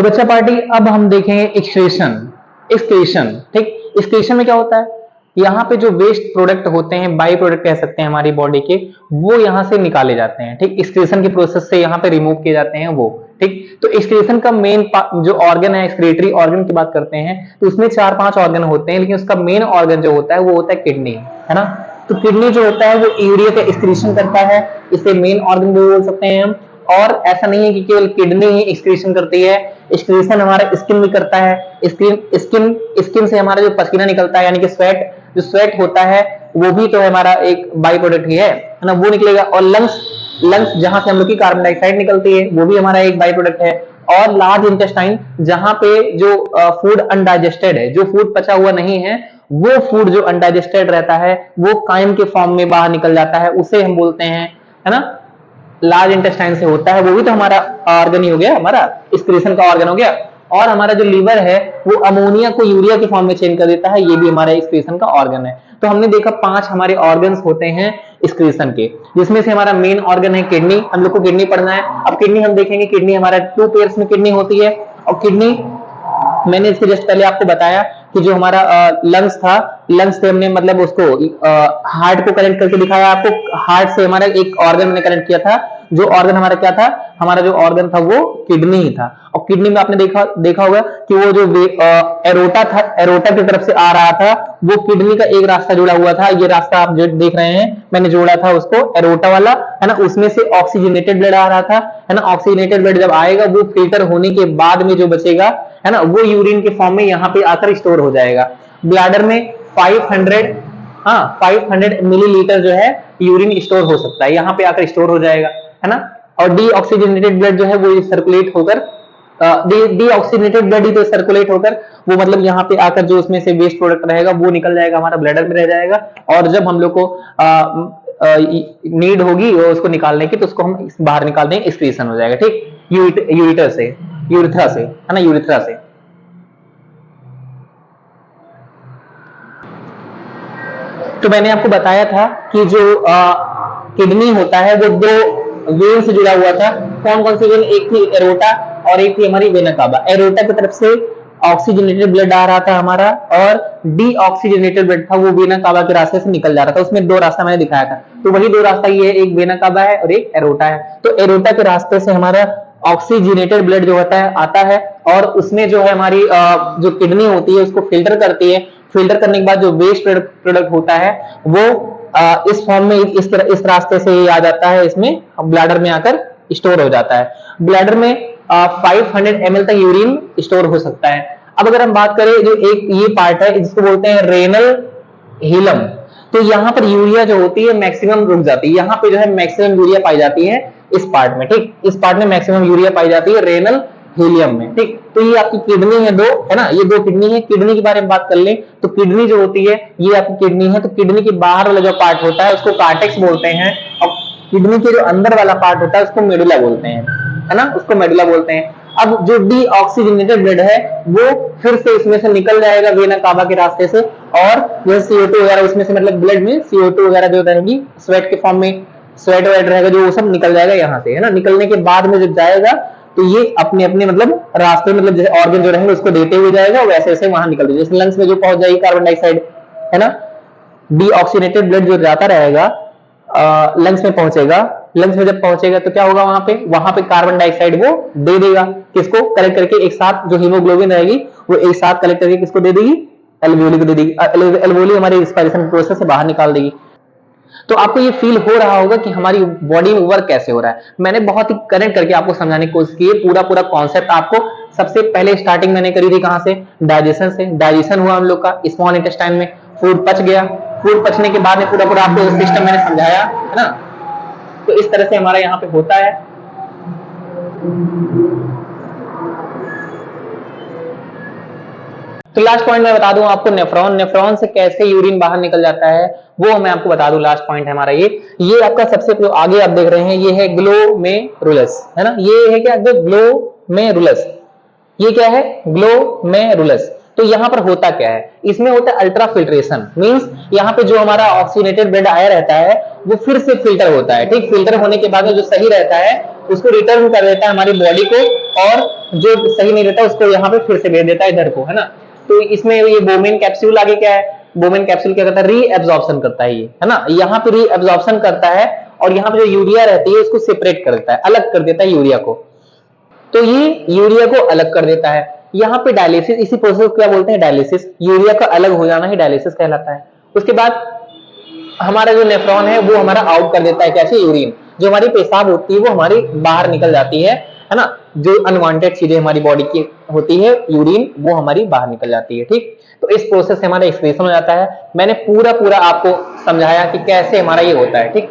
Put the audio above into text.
तो बच्चा पार्टी अब हम देखेंगे एक्सक्रीशन। एक्सक्रीशन, ठीक, एक्सक्रीशन में क्या होता है, यहाँ पे जो वेस्ट प्रोडक्ट होते हैं, बाई प्रोडक्ट कह सकते हैं हमारी बॉडी के, वो यहाँ से निकाले जाते हैं, ठीक, एक्सक्रीशन की प्रोसेस से यहाँ पे रिमूव किए जाते हैं वो, ठीक। तो एक्सक्रीशन का मेन जो ऑर्गन है, एक्सक्रीटरी ऑर्गन की बात करते हैं तो उसमें 4-5 ऑर्गन होते हैं, लेकिन उसका मेन ऑर्गन जो होता है वो होता है किडनी, है ना। तो किडनी जो होता है वो यूरिया का एक्सक्रीशन करता है, इसे मेन ऑर्गन भी बोल सकते हैं हम। और ऐसा नहीं है कि केवल किडनी ही एक्सक्रीशन करती है, एक्सक्रीशन हमारा स्किन भी करता है। स्किन से हमारा जो पसीना निकलता है, यानी कि स्वेट, जो स्वेट होता है वो भी तो हमारा एक बाई प्रोडक्ट ही है ना, वो निकलेगा। और लंग्स जहां से हम लोग की कार्बन डाइऑक्साइड निकलती है वो भी हमारा एक बाई प्रोडक्ट है। और लार्ज इंटेस्टाइन, जहां पे जो फूड अनडाइजेस्टेड है, जो फूड पचा हुआ नहीं है, वो फूड जो अनडाइजेस्टेड रहता है वो काइम के फॉर्म में बाहर निकल जाता है, उसे हम बोलते हैं, है ना, लार्ज इंटेस्टाइन से होता है, वो भी तो हमारा ऑर्गन ही हो गया, हमारा एक्सक्रीशन का ऑर्गन हो गया। और हमारा जो लीवर है वो अमोनिया को यूरिया के फॉर्म में चेंज कर देता है, ये भी हमारा एक्सक्रीशन का ऑर्गन है। तो हमने देखा 5 हमारे ऑर्गन्स होते हैं एक्सक्रीशन के, जिसमें से हमारा मेन ऑर्गन है किडनी। हम लोग को किडनी पढ़ना है। अब किडनी हम देखेंगे, किडनी हमारा 2 पेयर्स में किडनी होती है। और किडनी मैंने इससे जस्ट पहले आपको बताया कि जो हमारा लंग्स था, लंग्स से हमने मतलब उसको हार्ट को कनेक्ट करके दिखाया आपको। हार्ट से हमारा एक ऑर्गन हमने कनेक्ट किया था, जो ऑर्गन हमारा क्या था, हमारा जो ऑर्गन था वो किडनी ही था। और किडनी में आपने देखा होगा कि वो जो एरोटा था, एरोटा की तरफ से आ रहा था, वो किडनी का एक रास्ता जुड़ा हुआ था। ये रास्ता आप जो देख रहे हैं, मैंने जोड़ा था उसको, एरोटा वाला, है ना। उसमें से ऑक्सीजनेटेड ब्लड आ रहा था, है ना। ऑक्सीजनेटेड ब्लड जब आएगा वो फिल्टर होने के बाद में जो बचेगा, है ना, वो यूरिन के फॉर्म में यहाँ पे आकर स्टोर हो जाएगा। ब्लैडर में 500 मिलीलीटर जो है यूरिन स्टोर हो सकता है, यहाँ पे आकर स्टोर हो जाएगा, है ना। और डीऑक्सीजनेटेड ब्लड जो है वो सर्कुलेट होकर, डीऑक्सीजनेटेड ब्लड ही तो सर्कुलेट होकर वो मतलब यहाँ पे आकर जो उसमें से वेस्ट प्रोडक्ट रहेगा वो निकल जाएगा, हमारा ब्लैडर में रह जाएगा। और जब हम लोग को नीड होगी उसको निकालने की, तो उसको हम बाहर निकाल देंगे, एक्सक्रीशन हो जाएगा, ठीक, यूरिटर से, यूरिथ्रा से, है ना, यूरिथ्रा से। तो मैंने आपको बताया था कि जो किडनी होता है वो 2 वेन से जुड़ा हुआ था। कौन कौन सी वेन, एक थी एरोटा और एक थी हमारी वेना कावा। एरोटा की तरफ से ऑक्सीजनेटेड ब्लड आ रहा था हमारा, और डीऑक्सीजनेटेड ब्लड था वो वेना कावा के रास्ते से निकल जा रहा था। उसमें 2 रास्ता मैंने दिखाया था, तो वही 2 रास्ता ये है, एक वेना कावा है और एक एरोटा है। तो एरोटा के रास्ते से हमारा ऑक्सीजनेटेड ब्लड जो होता है आता है, और उसमें जो है हमारी जो किडनी होती है उसको फिल्टर करती है। फिल्टर करने के बाद जो वेस्ट प्रोडक्ट होता है वो इस फॉर्म में इस रास्ते से आ जाता है, इसमें ब्लैडर में आकर स्टोर हो जाता है। ब्लैडर में 500 ml तक यूरिन स्टोर हो सकता है। अब अगर हम बात करें, जो एक ये पार्ट है जिसको बोलते हैं रेनल हीलम, तो यहाँ पर यूरिया जो होती है मैक्सिमम रुक जाती है, यहाँ पे जो है मैक्सिमम यूरिया पाई जाती है इस पार्ट में, ठीक, इस पार्ट में मैक्सिमम यूरिया पाई जाती है रेनल हीलियम में, ठीक। तो ये आपकी किडनी है 2, है ना, ये 2 किडनी है। किडनी के बारे में बात कर ले तो किडनी जो होती है ये आपकी किडनी है। तो किडनी के बाहर वाला जो पार्ट होता है उसको कार्टेक्स बोलते हैं, और किडनी के जो अंदर वाला पार्ट होता है उसको मेडुला बोलते हैं, है ना, उसको मेडुला बोलते हैं। अब जो डीऑक्सीजनेटेड ब्लड है वो फिर से इसमें से निकल जाएगा वेना कावा के रास्ते से, और जो CO2 वगैरह उसमें से, मतलब ब्लड में CO2 वगैरह जो रहेगी स्वेट के फॉर्म में, स्वेट वेट रहेगा जो, वो सब निकल जाएगा यहाँ से, है ना। निकलने के बाद में जब जाएगा तो ये अपने अपने मतलब रास्ते, मतलब जैसे ऑर्गन जो रहेंगे उसको देते हुए जाएगा, वैसे वैसे वहां निकल जाएगा। जैसे लंग्स में जो पहुंच जाएगी कार्बन डाइऑक्साइड, है ना, डीऑक्सीजनेटेड ब्लड जो जाता रहेगा लंग्स में पहुंचेगा। लंग्स में जब पहुंचेगा तो क्या होगा, वहां पे कार्बन डाइऑक्साइड वो दे देगा, किसको, कलेक्ट करके एक साथ, जो हीमोग्लोबिन रहेगी वो एक साथ कलेक्ट करके किसको दे देगी, एल्वियोली को दे देगी। एल्वियोली हमारी रिस्पायरेशन प्रोसेस से बाहर निकाल देगी। तो आपको ये फील हो रहा होगा कि हमारी बॉडी में वर्क कैसे हो रहा है। मैंने बहुत ही कनेक्ट करके आपको समझाने की कोशिश की है, पूरा कॉन्सेप्ट आपको। सबसे पहले स्टार्टिंग मैंने करी थी कहां से, डाइजेशन से। डाइजेशन हुआ हम लोग का स्मॉल इंटेस्टाइन में, फूड पच गया। फूड पचने के बाद में पूरा आपको सिस्टम मैंने समझाया, है ना। तो इस तरह से हमारा यहाँ पे होता है। तो लास्ट पॉइंट मैं बता दूं आपको, नेफ्रॉन। नेफ्रॉन से कैसे यूरिन बाहर निकल जाता है वो मैं आपको बता दूं, लास्ट पॉइंट है हमारा ये आपका सबसे जो आगे आप देख रहे हैं ये है ग्लोमेरुलस, है ना। ये है क्या, जो ग्लोमेरुलस, ये क्या है, ग्लोमेरुलस। तो यहाँ पर होता क्या है, इसमें होता है अल्ट्रा फिल्ट्रेशन, मींस यहाँ पे जो हमारा ऑक्सीजनेटेड ब्लड आया रहता है वो फिर से फिल्टर होता है, ठीक। फिल्टर होने के बाद में जो सही रहता है उसको रिटर्न कर देता है हमारी बॉडी को, और जो सही नहीं रहता उसको यहाँ पे फिर से भेज देता है इधर को, है ना। तो इसमें ये बोमेन कैप्सूल आगे क्या है, बोमेन कैप्सूल क्या करता है, रीएब्जॉर्प्शन करता है ये, है ना, यहाँ पे रीएब्जॉर्प्शन करता है और यहाँ पे जो यूरिया रहती है उसको सेपरेट कर देता है, अलग कर देता है यूरिया को। तो ये यूरिया को अलग कर देता है। यहाँ पे डायलिसिस, इसी प्रोसेस को क्या बोलते हैं, डायलिसिस। यूरिया का अलग हो जाना ही डायलिसिस कहलाता है। उसके बाद हमारा जो नेफ्रॉन है वो हमारा आउट कर देता है, कैसे, यूरिन। जो हमारी पेशाब होती है वो हमारी बाहर निकल जाती है ना। जो अनवांटेड चीजें हमारी बॉडी की होती है, यूरिन, वो हमारी बाहर निकल जाती है, ठीक। तो इस प्रोसेस से हमारा एक्सक्रीशन हो जाता है। मैंने पूरा आपको समझाया कि कैसे हमारा ये होता है, ठीक।